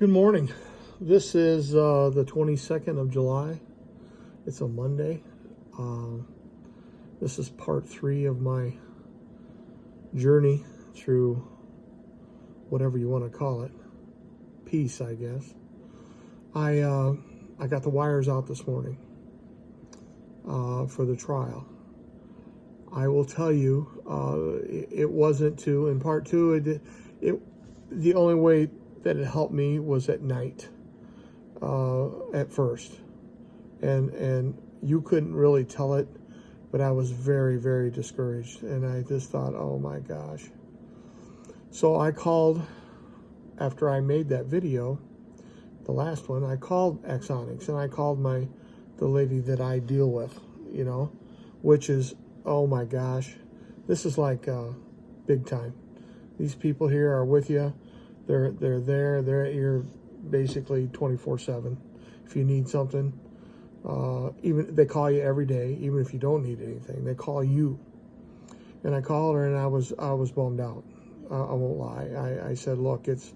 Good morning. This is the 22nd of July. It's a Monday. This is part 3 of my journey through whatever you want to call it. Peace, I guess. I got the wires out this morning for the trial. I will tell you, it wasn't to, in part 2, the only way that it helped me was at night, at first. And you couldn't really tell it, but I was very, very discouraged. And I just thought, oh my gosh. So I called, after I made that video, the last one, I called Axonics, and I called the lady that I deal with, which is, oh my gosh, this is like big time. These people here are with you. They're there. They're at your basically 24/7. If you need something, even they call you every day. Even if you don't need anything, they call you. And I called her, and I was bummed out. I won't lie. I said, look, it's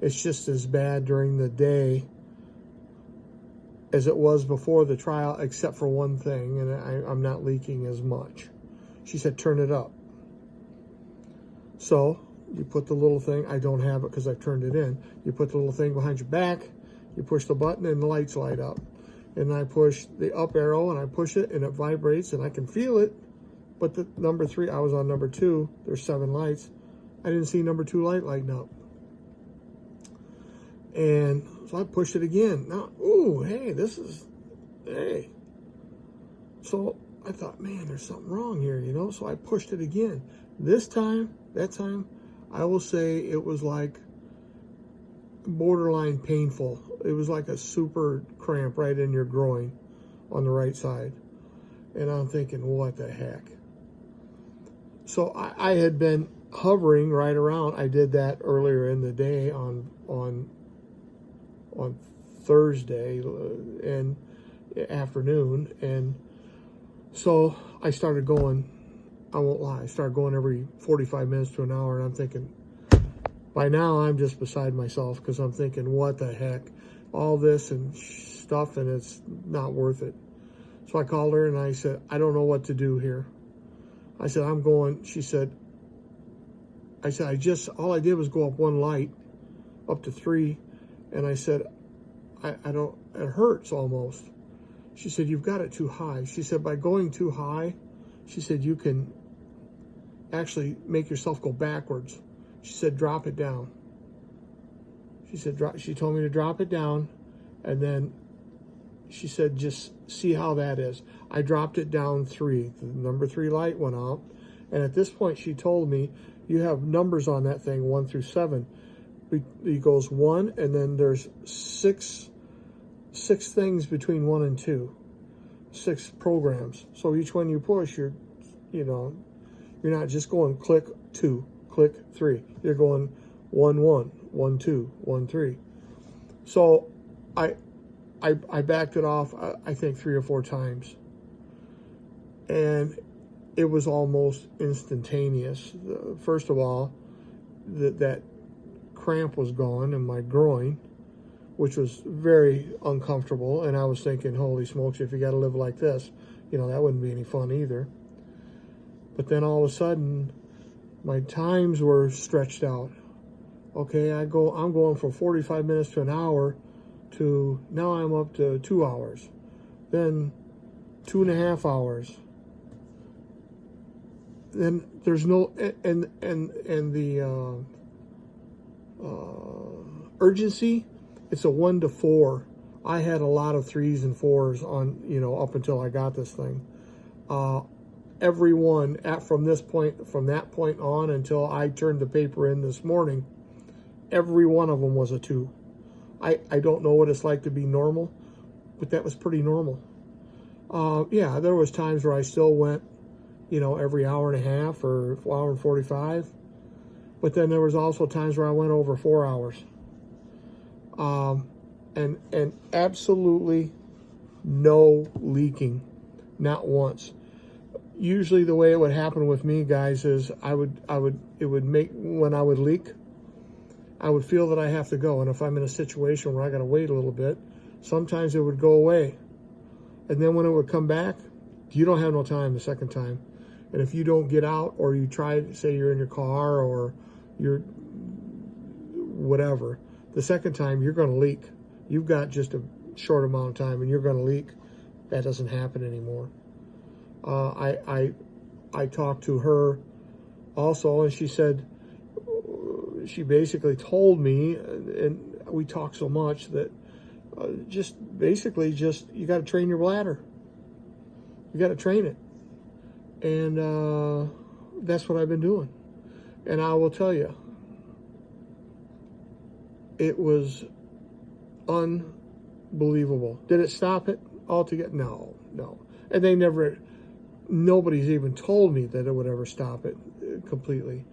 just as bad during the day as it was before the trial, except for one thing, and I'm not leaking as much. She said, turn it up. So you put the little thing, I don't have it because I've turned it in. You put the little thing behind your back, you push the button, and the lights light up. And I push the up arrow, and I push it, and it vibrates, and I can feel it. But the number 3, I was on number 2. There's 7 lights. I didn't see number 2 light lighting up. And so I pushed it again. Now, ooh, hey. So I thought, man, there's something wrong here, So I pushed it again. That time, I will say it was like borderline painful. It was like a super cramp right in your groin on the right side. And I'm thinking, what the heck? So I had been hovering right around. I did that earlier in the day on Thursday and afternoon. And so I started going, I won't lie, I started going every 45 minutes to an hour, and I'm thinking, by now I'm just beside myself, because I'm thinking, what the heck, all this and stuff, and it's not worth it. So I called her, and I said, I don't know what to do here. I said, I'm going. She said, all I did was go up 1 light, up to 3, and I said, I don't, it hurts almost. She said, you've got it too high. She said, by going too high, she said, you can actually make yourself go backwards. She said, drop it down. She told me to drop it down, and then she said, just see how that is. I dropped it down 3. The number 3 light went out, and at this point, she told me, you have numbers on that thing, 1 through 7. It goes 1, and then there's 6 things between 1 and 2. 6 programs. So each one you push, you're not just going click 2, click 3. You're going 1 1, 1 2, 1 3. So I backed it off, I think 3 or 4 times, and it was almost instantaneous. First of all, that cramp was gone in my groin, which was very uncomfortable. And I was thinking, holy smokes, if you got to live like this, that wouldn't be any fun either. But then all of a sudden, my times were stretched out. Okay, I'm going from 45 minutes to an hour to now I'm up to 2 hours, then 2.5 hours. Then there's no, and the urgency, it's a 1 to 4. I had a lot of 3s and 4s on, up until I got this thing. Everyone from that point on until I turned the paper in this morning, every one of them was a 2. I don't know what it's like to be normal, but that was pretty normal. Yeah, there was times where I still went, every hour and a half or hour and 45. But then there was also times where I went over 4 hours. And absolutely no leaking, not once. Usually the way it would happen with me, guys, is it would make, when I would leak, I would feel that I have to go. And if I'm in a situation where I got to wait a little bit, sometimes it would go away. And then when it would come back, you don't have no time the second time. And if you don't get out, or you try, say you're in your car or you're whatever, the second time you're going to leak. You've got just a short amount of time and you're going to leak. That doesn't happen anymore. I talked to her also, and she said, she basically told me, and we talked so much that just you got to train your bladder. You got to train it. And that's what I've been doing. And I will tell you, it was unbelievable. Did it stop it altogether? No. And nobody's even told me that it would ever stop it completely.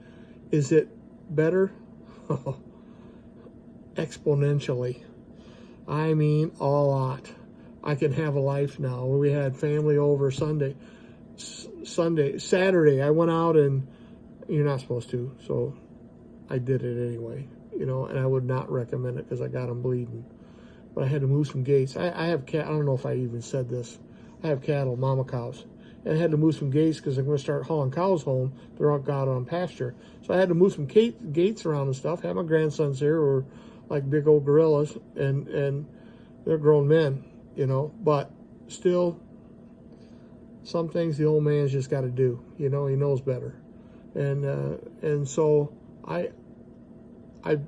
Is it better? Oh, exponentially. I mean, a lot. I can have a life now. We had family over Saturday, I went out, and you're not supposed to, so I did it anyway, and I would not recommend it because I got them bleeding. But I had to move some gates. I have cat. I don't know if I even said this. I have cattle, mama cows. And I had to move some gates because I'm going to start hauling cows home. They're out on pasture. So I had to move some gates around and stuff. Had my grandsons here who are like big old gorillas, and they're grown men, But still, some things the old man's just got to do. He knows better. And so I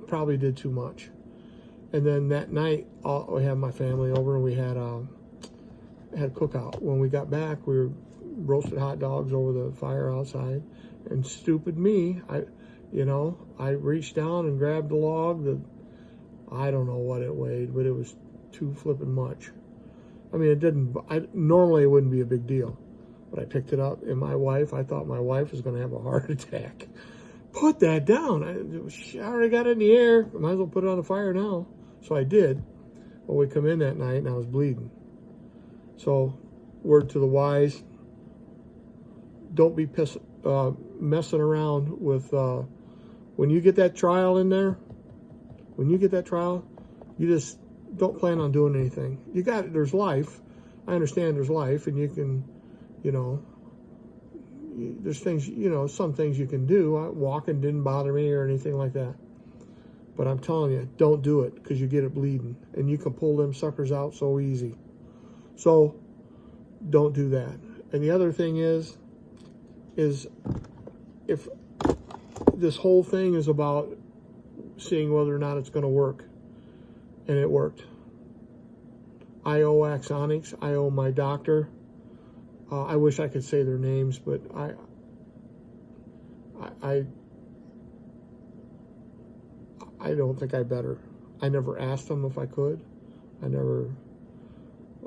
probably did too much. And then that night, we had my family over, and we had a cookout. When we got back, we were roasted hot dogs over the fire outside. And stupid me, I reached down and grabbed the log that I don't know what it weighed, but it was too flippin' much. I mean, normally it wouldn't be a big deal, but I picked it up, and I thought my wife was going to have a heart attack. Put that down. I already got it in the air. Might as well put it on the fire now. So I did. Well, we come in that night, and I was bleeding. So, word to the wise, don't be messing around with, when you get that trial in there, you just don't plan on doing anything. There's life. I understand there's life, and you can, there's things, some things you can do. Walking didn't bother me or anything like that. But I'm telling you, don't do it because you get it bleeding. And you can pull them suckers out so easy. So, don't do that. And the other thing is if this whole thing is about seeing whether or not it's going to work. And it worked. I owe Axonics. I owe my doctor. I wish I could say their names, but I don't think I better. I never asked them if I could. The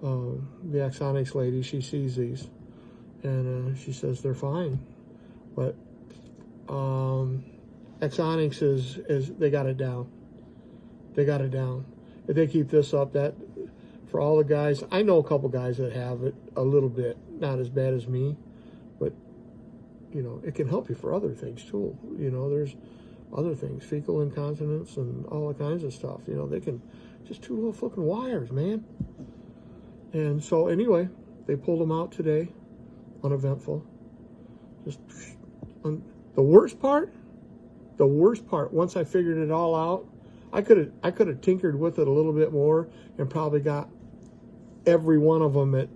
Axonics lady, she sees these, and she says they're fine. But Axonics is they got it down. They got it down. If they keep this up, that for all the guys, I know a couple guys that have it a little bit, not as bad as me, but it can help you for other things too. There's other things, fecal incontinence and all kinds of stuff. They can just 2 little flipping wires, man. And so anyway, they pulled them out today, uneventful. The worst part, once I figured it all out, I could have tinkered with it a little bit more and probably got every one of them at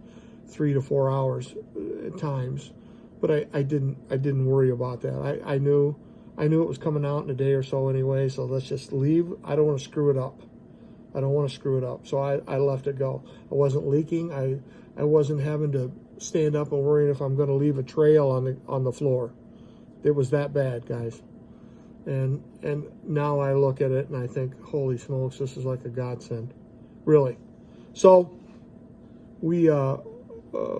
3 to 4 hours at times. But I didn't worry about that. I knew it was coming out in a day or so anyway, so let's just leave. I don't want to screw it up. So I let it go. I wasn't leaking. I wasn't having to stand up and worrying if I'm going to leave a trail on the floor. It was that bad, guys. And now I look at it and I think, holy smokes, this is like a godsend. Really. So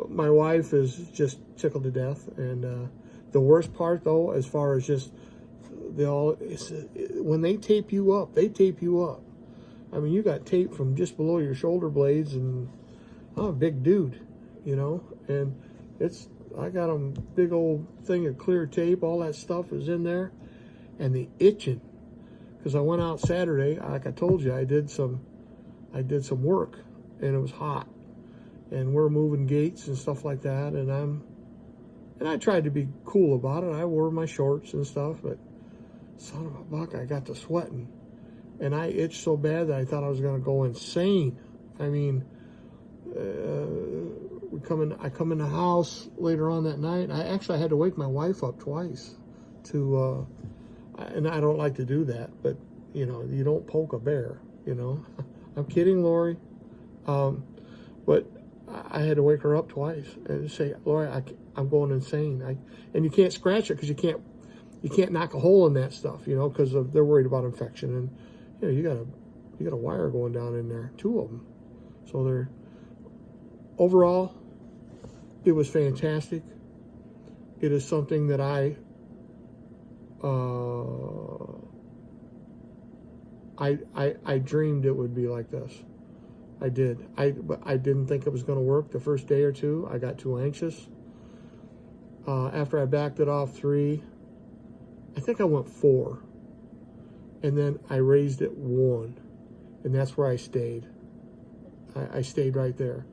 my wife is just tickled to death. And the worst part, though, as far as just when they tape you up, they tape you up. I mean, you got tape from just below your shoulder blades, and I'm a big dude, and I got a big old thing of clear tape. All that stuff is in there, and the itching, because I went out Saturday. Like I told you, I did some work, and it was hot, and we're moving gates and stuff like that. And I tried to be cool about it. I wore my shorts and stuff, but son of a buck, I got to sweating, and I itched so bad that I thought I was going to go insane. I mean, I come in the house later on that night. I had to wake my wife up twice to, and I don't like to do that, but you know, you don't poke a bear, you know. I'm kidding, Lori, but I had to wake her up twice and say, Lori, I'm going insane. And you can't scratch it because you can't knock a hole in that stuff, you know, because they're worried about infection. And you know, you got a wire going down in there, 2 of them. So overall, it was fantastic. It is something that I dreamed it would be like this. I did. But I didn't think it was going to work the first day or two. I got too anxious. After I backed it off 3, I think I went 4. And then I raised it 1. And that's where I stayed. I stayed right there.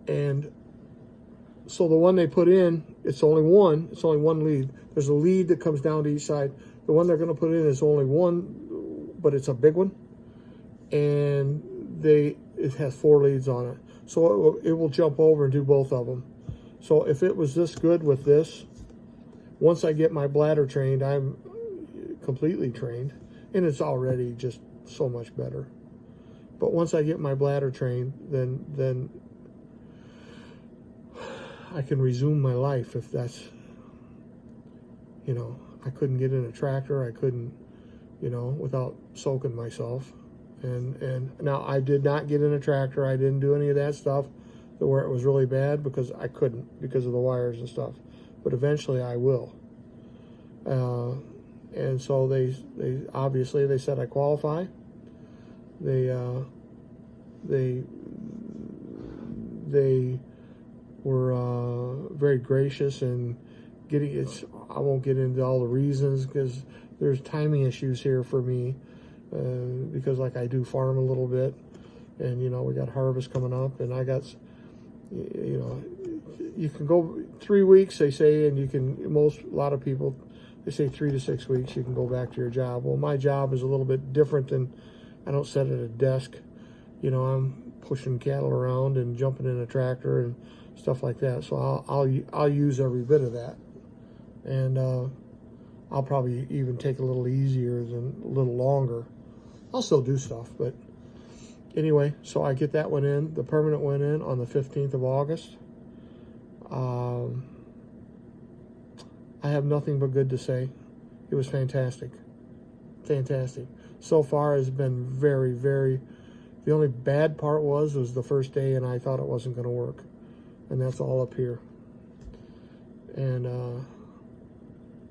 And so the one they put in, it's only one lead. There's a lead that comes down to each side. The one they're going to put in is only one, but it's a big one. And it has 4 leads on it. So it will jump over and do both of them. So if it was this good with this, once I get my bladder trained, I'm completely trained. And it's already just so much better. But once I get my bladder trained, then I can resume my life. If that's, you know, I couldn't get in a tractor. I couldn't, you know, without soaking myself. And now I did not get in a tractor. I didn't do any of that stuff where it was really bad because I couldn't because of the wires and stuff. But eventually I will. And so they obviously they said I qualify. They were very gracious and getting it. I won't get into all the reasons because there's timing issues here for me because like I do farm a little bit, and you know we got harvest coming up, and I got, you know, you can go 3 weeks they say, and you can a lot of people they say 3 to 6 weeks you can go back to your job. Well, my job is a little bit different than I don't sit at a desk. You know, I'm pushing cattle around and jumping in a tractor and stuff like that. So I'll use every bit of that, and I'll probably even take a little easier than a little longer. I'll still do stuff, but anyway. So I get that one in. The permanent went in on the 15th of August. I have nothing but good to say. It was fantastic, fantastic. So far, it's been very, very. The only bad part was the first day, and I thought it wasn't going to work, and that's all up here. And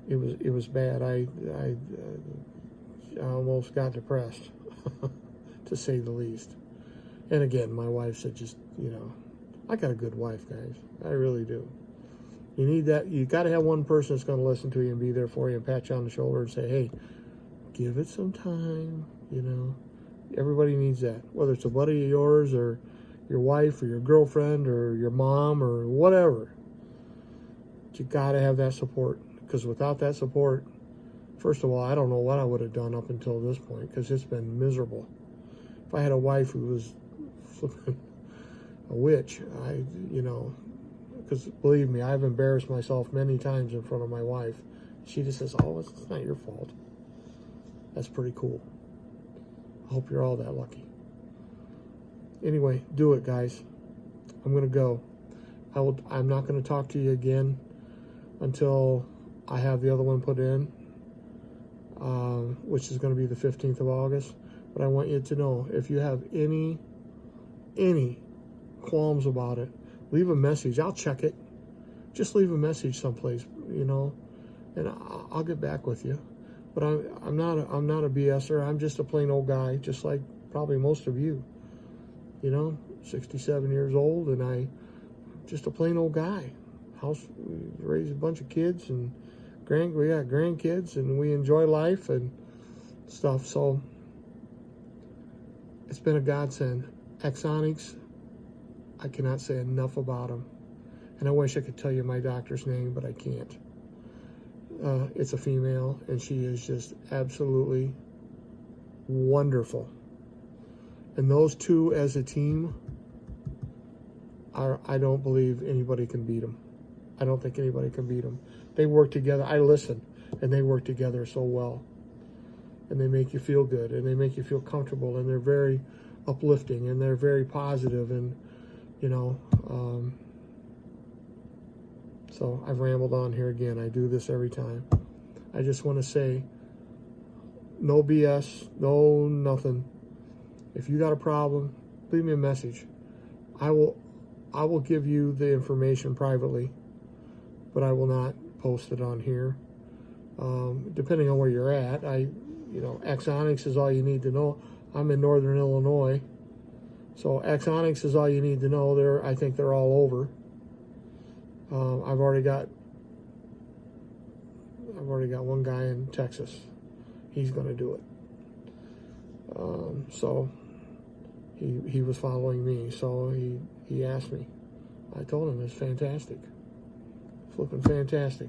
it was bad. I almost got depressed, to say the least. And again, my wife said, just, you know, I got a good wife, guys. I really do. You need that. You got to have one person that's going to listen to you and be there for you and pat you on the shoulder and say, hey, give it some time, you know. Everybody needs that, whether it's a buddy of yours or your wife or your girlfriend or your mom or whatever. But you got to have that support, because without that support, first of all, I don't know what I would have done up until this point, because it's been miserable. If I had a wife who was flipping a witch, you know, because believe me, I've embarrassed myself many times in front of my wife. She just says, oh, it's not your fault. That's pretty cool. I hope you're all that lucky. Anyway, do it, guys. I'm going to go. I'm not going to talk to you again until I have the other one put in, which is going to be the 15th of August. But I want you to know, if you have any qualms about it, leave a message. I'll check it. Just leave a message someplace, you know, and I'll get back with you. But I'm not a BSer. I'm just a plain old guy, just like probably most of you. You know, 67 years old, and I'm just a plain old guy. We raise a bunch of kids, and we got grandkids, and we enjoy life, and stuff. So it's been a godsend. Axonics, I cannot say enough about them. And I wish I could tell you my doctor's name, but I can't. It's a female, and she is just absolutely wonderful. And those two as a team, I don't believe anybody can beat them. I don't think anybody can beat them. They work together. I listen, and they work together so well. And they make you feel good, and they make you feel comfortable, and they're very uplifting, and they're very positive, and, you know, so I've rambled on here again. I do this every time. I just want to say, no BS, no nothing. If you got a problem, leave me a message. I will give you the information privately, but I will not post it on here. Depending on where you're at, Axonics is all you need to know. I'm in Northern Illinois, so Axonics is all you need to know. I think they're all over. I've already got one guy in Texas. He's going to do it. So he was following me, so he asked me. I told him it's fantastic, flipping fantastic.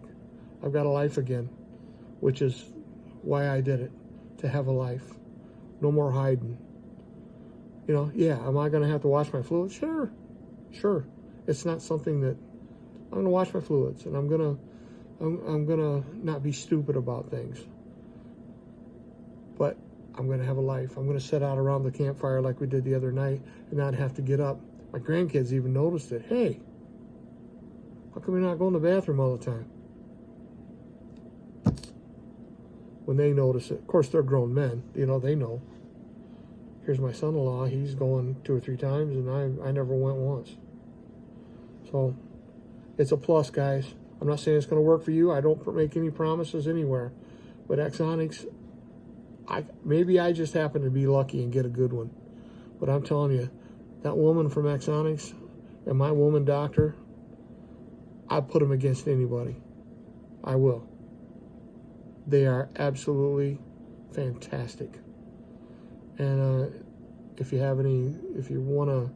I've got a life again, which is why I did it, to have a life. No more hiding. You know, yeah, am I going to have to watch my fluids? Sure. It's not something that I'm going to watch my fluids, and I'm gonna not be stupid about things. But I'm gonna have a life. I'm gonna sit out around the campfire like we did the other night and not have to get up. My grandkids even noticed it. Hey, how come you're not going to the bathroom all the time? When they notice it, of course they're grown men. You know, they know. Here's my son-in-law. He's going 2 or 3 times, and I never went once. So it's a plus, guys. I'm not saying it's going to work for you. I don't make any promises anywhere. But Axonics, maybe I just happen to be lucky and get a good one. But I'm telling you, that woman from Axonics and my woman doctor, I put them against anybody. I will. They are absolutely fantastic. And if you want to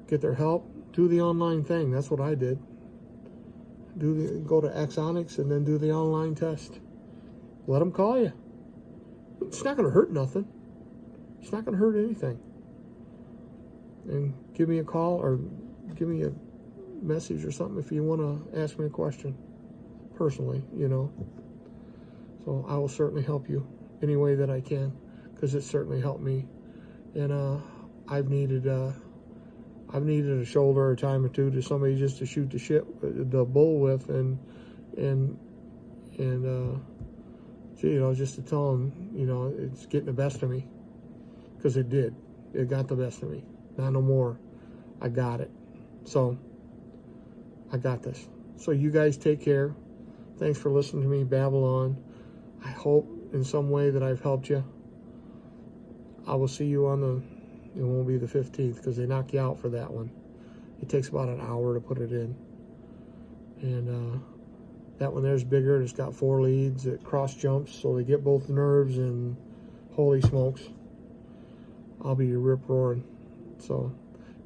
get their help, do the online thing. That's what I did. Go to Axonics and then do the online test. Let them call you. It's not going to hurt nothing. It's not going to hurt anything. And give me a call or give me a message or something if you want to ask me a question personally, you know. So I will certainly help you any way that I can, because it certainly helped me. And I've needed a shoulder or a time or two to somebody just to shoot the bull with, and you know, just to tell them, you know, it's getting the best of me, because it did. It got the best of me. Not no more. I got it. So I got this. So you guys take care. Thanks for listening to me babble on. I hope in some way that I've helped you. I will see you it won't be the 15th, because they knock you out for that one. It takes about an hour to put it in. And that one there's bigger. It's got 4 leads. It cross jumps, so they get both nerves, and holy smokes, I'll be rip-roaring. So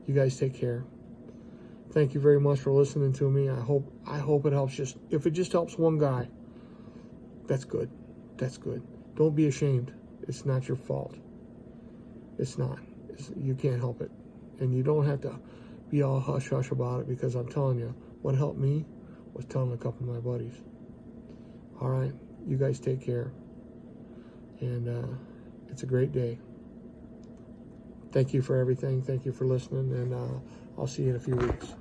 you guys take care. Thank you very much for listening to me. I hope it helps. If it just helps one guy, that's good. That's good. Don't be ashamed. It's not your fault. It's not. You can't help it. And you don't have to be all hush-hush about it, because I'm telling you, what helped me was telling a couple of my buddies. All right? You guys take care. And it's a great day. Thank you for everything. Thank you for listening. And I'll see you in a few weeks.